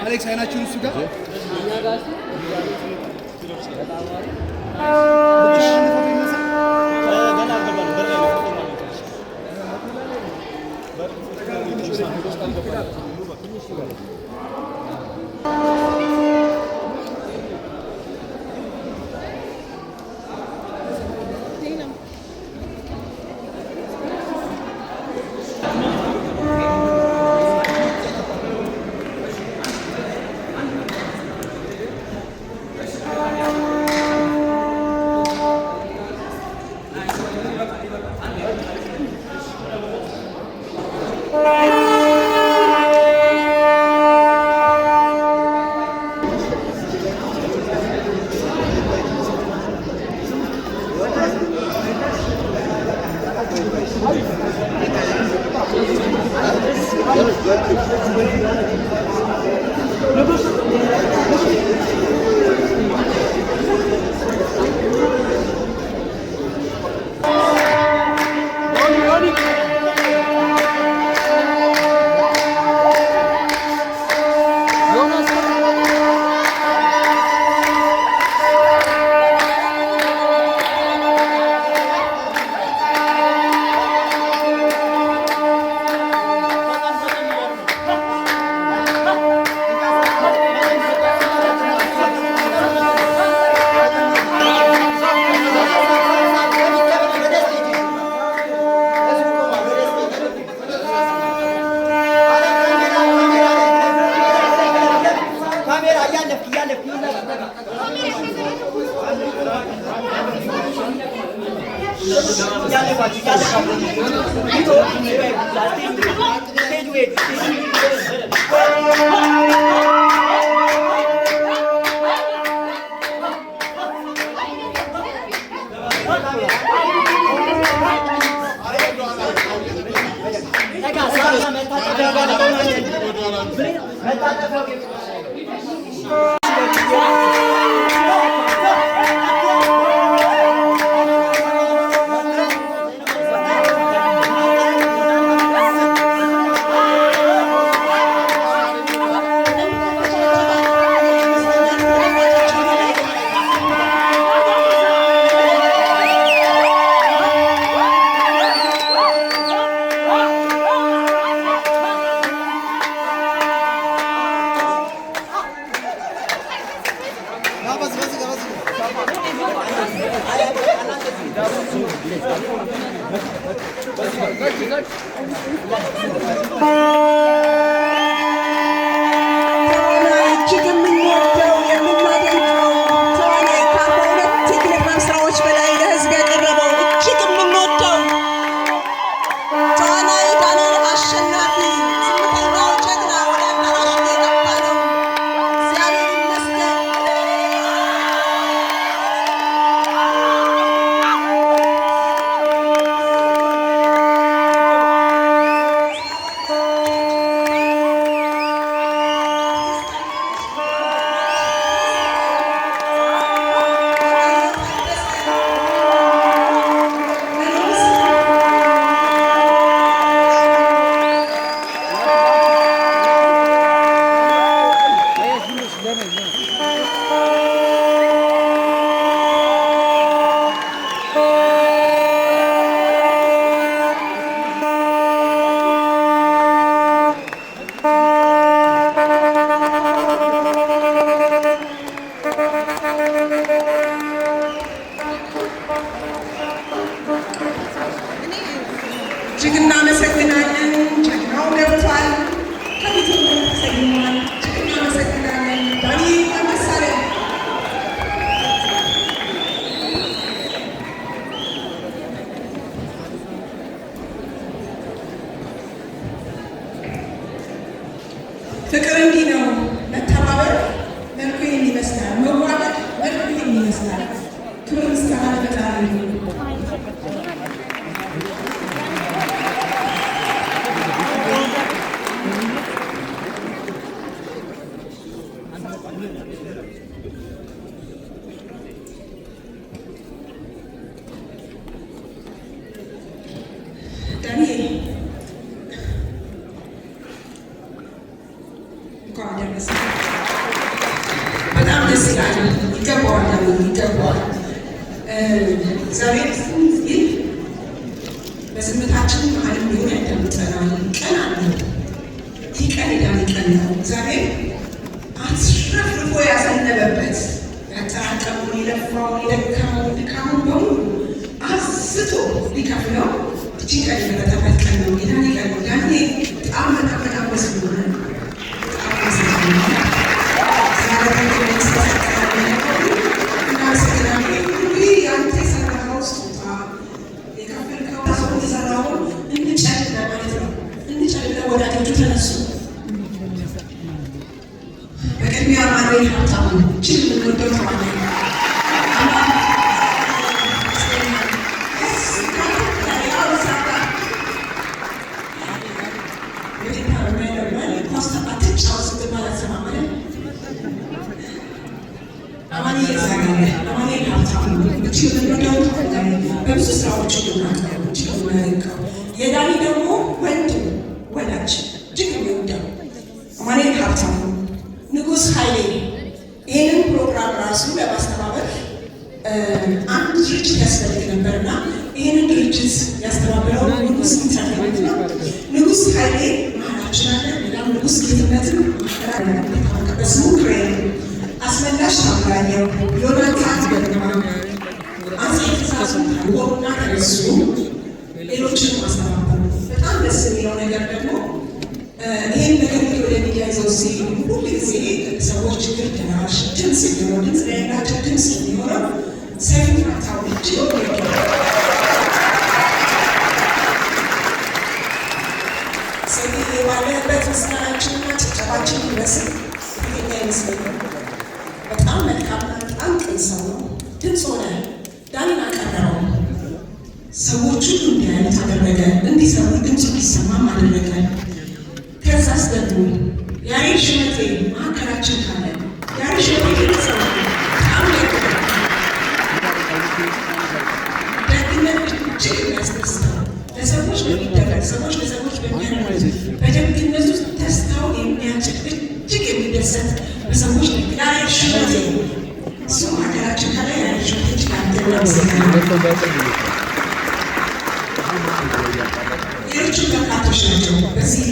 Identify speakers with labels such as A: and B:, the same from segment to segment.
A: Alex aynaçın üstü gel.
B: እጅግ እናመሰግናለን። ጀግናው ገብቷል። ከፊትም ተሰይሟል። እጅግ እናመሰግናለን። ዳኒ መሳሪያ ፍቅር እንዲህ ነው። መተባበር መልኩ ይህን ይመስላል። መዋደድ መልኩ ይህን ይመስላል። ክብር ምስጋና ለፈጣሪ ይሁን። ዳንኤል እንኳን ደረሰ። በጣም ደስ ይላል። ይገባዋል፣ ይገባዋል። እግዚአብሔር ይህ በዝምታችን መሀልም ቢሆን ያዳምጠናል። ቀን አለ። ይህ ቀን የዳኒ ቀን ነው። እግዚአብሔር አትረፍርፎ ያዘነበበት ያጠራቀመውን የለፋውን የደከመውን ድካሙን በሙሉ አስቶ ሊከፍለው እጅግ ቀን የመረጠበት ቀን ነው። የዳኒ ቀን ነው። ዳኒ በጣም በጣም መስሎናል። በጣም መስሎናል። ያንተ የሰራኸው ስጦታ የከፈልከው ሰው የሰራውን እንጨልለ ማለት ነው። እንጨልለ ወዳጆቹ ተነሱ። በቅድሚያ ማድረግ ሀብታሙ እጅግ የምንወደው ተዋናይ በብዙ ስራዎች የምናቀው የዳኒ ደግሞ ወንድም ወላጅ እጅግ የሚወደው አማኑኤል ሀብታሙ ንጉስ ኃይሌ ይህንን ፕሮግራም ራሱ ለማስተባበር አንድ ድርጅት ያስፈልግ ነበርና ይህንን ድርጅት ያስተባበረው ንጉስ ኢንተርቴንመንት ነው። ንጉስ ኃይሌ መሀላችን አለ። ሌላም ንጉስ ጌትነትን በስሙ ክሬን አስመላሽ ታምራየው ዮናታን ገርማ አጼ ትእዛዙ ታቦና ተነሱ ሌሎችን ማስተባበሩ በጣም ደስ የሚለው ነገር ደግሞ ይህን ነገር ወደ ሚዲያ ይዘው ሲሄዱ ሁሉ ጊዜ ሰዎች ችግር ደራሽ ድምፅ የሚሆነው ድምፅ ለሌላቸው ድምፅ የሚሆነው ሰይፉ ፋንታሁን እጅግ ይወደዋል። ሰይፉ ባለበት ምስጋናችንና ጭብጨባችን ይመስል ይሄኛ ይመስለኛል። በጣም መልካምና በጣም ቅን ሰው ነው። ድምፅ ሆነ ዳኒን አቀረበው። ሰዎች ሁሉ እንዲያዩት አደረገ። እንዲሰሩ ድምፁ እንዲሰማም አደረገ። ከዛስ ደግሞ ያሬድ ሹመቴ ማዕከላችን ካለ ያሬድ ሹመቴ ሰው በጣም ደግነት እጅግ የሚያስደስተው ለሰዎች በሚደረግ ሰዎች ለሰዎች በሚያደርጉት በደግነት ውስጥ ደስታውን የሚያጭድ እጅግ የሚደሰት በሰዎች ያሬድ ሹመቴ እሱ ማዕከላችን ካለ ያሬድ ሹመቴ ሌሎቹ በርካቶች ናቸው። በዚህ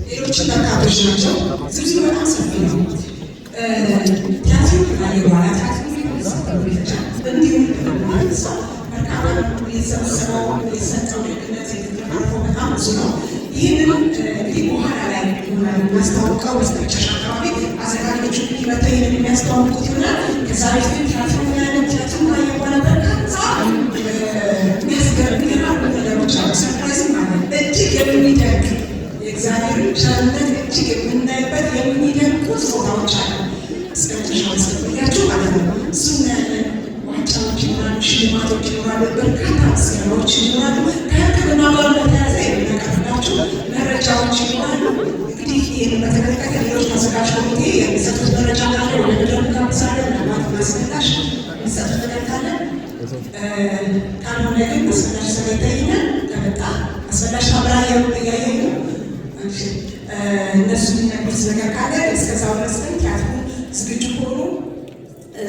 B: ሌሎች በርካቶች ናቸው። ዝርዝሩ በጣም ሰፊ ነው። ቲያትሩ ካየ በኋላ ቲያትሩ እንዲሁም በርካታ የተሰበሰበው የተሰጠው ደግነት የተተረፈው በጣም ብዙ ነው። ይህንን እንግዲህ በኋላ ላይ ማስታወቀው በስተመጨረሻ አካባቢ አዘጋጆቹ መጥተው ይህንን የሚያስተዋውቁት ይሆናል። ከዛ በፊት ቲያትሩ ያለን ቲያትሩ ካየ በኋላ በርካታ የሚያስገርሙ ነገሮች አሉ። ሰርፕራይዝም አለ። እጅግ የሚደንቅ የእግዚአብሔርን ቸርነት እጅግ የምናይበት የሚደንቁ ስጦታዎች አሉ። እስከ መጨረሻው ያስቀጥያችሁ ማለት ነው። እሱ ያለን ዋንጫዎች ይኖራሉ፣ ሽልማቶች ይኖራሉ፣ በርካታ ምስጋናዎች ይኖራሉ። ከሕክምና ጋር በተያያዘ የሚያቀርብላችሁ መረጃዎች ይኖራሉ። እንግዲህ ይህን በተመለከተ ሌሎች ተዘጋጅ ኮሚቴ የሚሰጡት መረጃ ካለ ወደ መድረክ ጋብዛለሁ። ምናልባት ማስመላሽ የሚሰጡት ነገር ካለ ካልሆነ ግን አስመላሽ ስለሚታየኛል ከመጣ አስመላሽ አብራየው እያየኝ ነው። እነሱ የሚነግሩት ነገር ካለ እስከዛው ድረስ ግን ቲያትሩ ዝግጁ ሆኑ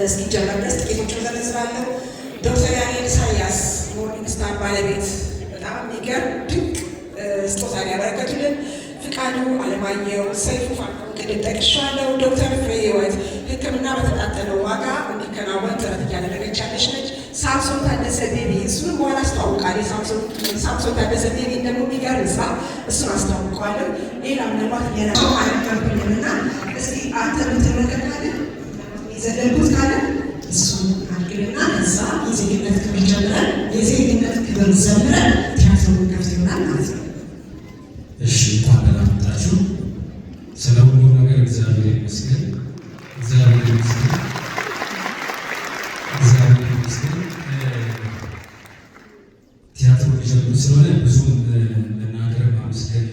B: እስኪጀመር ድረስ ጥቂቶቹን ዘረዝራለሁ። ዶክተር ያሬድ ኢሳያስ ሞርኒንግ ስታር ባለቤት በጣም የሚገርም ድንቅ ስጦታን ያበረከቱልን፣ ፍቃዱ አለማየሁ፣ ሰይፉ ፋንታሁን ቅድም ጠቅሼዋለሁ። ዶክተር ፍሬ ህይወት ሕክምና በተጣጠለው ዋጋ እንዲከናወን ጥረት እያደረገች ያለች ነች። ሳምሶን ታደሰ ቤቢ እሱንም በኋላ አስተዋውቃለሁ። ሳምሶን ታደሰ ቤቢ ደግሞ የሚገርም ስራ እሱን አስተዋውቀዋለሁ። ሌላ ምናልባት ሌላው አልነበርኩኝም እና እስቲ አንተ ምትመለከት ካለ የዘለልኩት ካለ እሱን አድርግልና ከዛ የዜግነት ክብር ጀምረን የዜግነት ክብር ዘምረን ቲያትሩን ከፍት ይሆናል ማለት ነው።
C: እሺ እንኳን ደህና መጣችሁ። ስለ ሁሉ ነገር እግዚአብሔር ይመስገን። እግዚአብሔር ይመስገን። እግዚአብሔር ይመስገን። ቲያትሩ ሊጀምር ስለሆነ ብዙም መናገር ማመስገን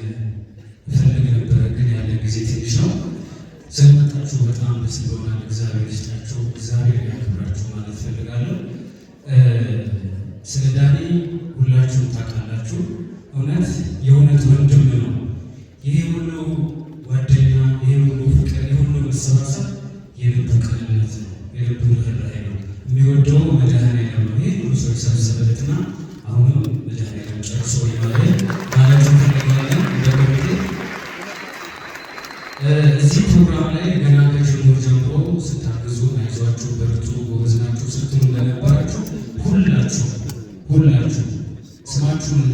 C: እፈልግ ነበረ፣ ግን ያለ ጊዜ ትንሽ ነው። ስለመጣችሁ በጣም ደስ ብሎናል። እግዚአብሔር ይስጣችሁ፣ እግዚአብሔር ያክብራችሁ ማለት እፈልጋለሁ። ስለ ዳኒ ሁላችሁም ታውቃላችሁ። እውነት የእውነት ወንድም ነው። ይሄ ሁሉ ጓደኛ፣ ይሄ ሁሉ ፍቅር፣ ይሄ ሁሉ መሰባሰብ የልቡ ቅንነት ነው፣ የልቡ ርኅራኄ ነው። የሚወደው መድኃኔዓለም ነው። ይሄ ሁሉ ሰው የሰበሰበለትና አሁንም መድኃኔዓለም ጨርሶ ይማረ ማለት እንፈልጋለን። በኮሚቴ እዚህ ፕሮግራም ላይ ገና ከጅምሩ ጀምሮ ስታግዙ አይዟችሁ፣ በርቱ፣ ጎበዝ ናችሁ ስትሉ እንደነበራችሁ ሁላችሁ ስማችሁን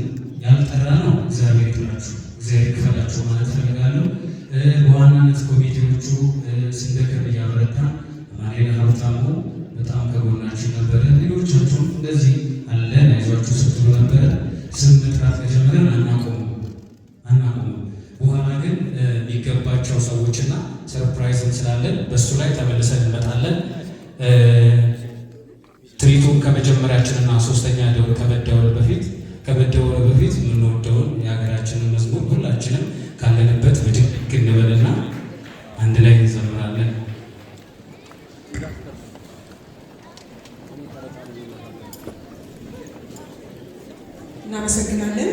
C: ያልጠራ ነው እግዚአብሔር ይክፈላችሁ፣ እግዚአብሔር ይክፈላችሁ ማለት ፈልጋለሁ። በዋናነት ኮሚቴዎቹ ስንደክም እያበረታ ማኔላ ሀብታሙ በጣም ከጎናችን ነበረ። ሌሎቻችሁም እንደዚህ አለን አይዟችሁ ስትሉ ነበረ። ስም መጥራት ከጀመረን አናቆሙ። በኋላ ግን የሚገባቸው ሰዎችና ሰርፕራይዝም ስላለን በእሱ ላይ ተመልሰን እንመጣለን። ትርኢቱን ከመጀመሪያችንና ሶስተኛ ደውል ከመደወሉ በፊት የምንወደውን የሀገራችንን መዝሙር ሁላችንም ካለንበት ብድግ እንበልና አንድ ላይ እንዘምራለን።
B: እናመሰግናለን።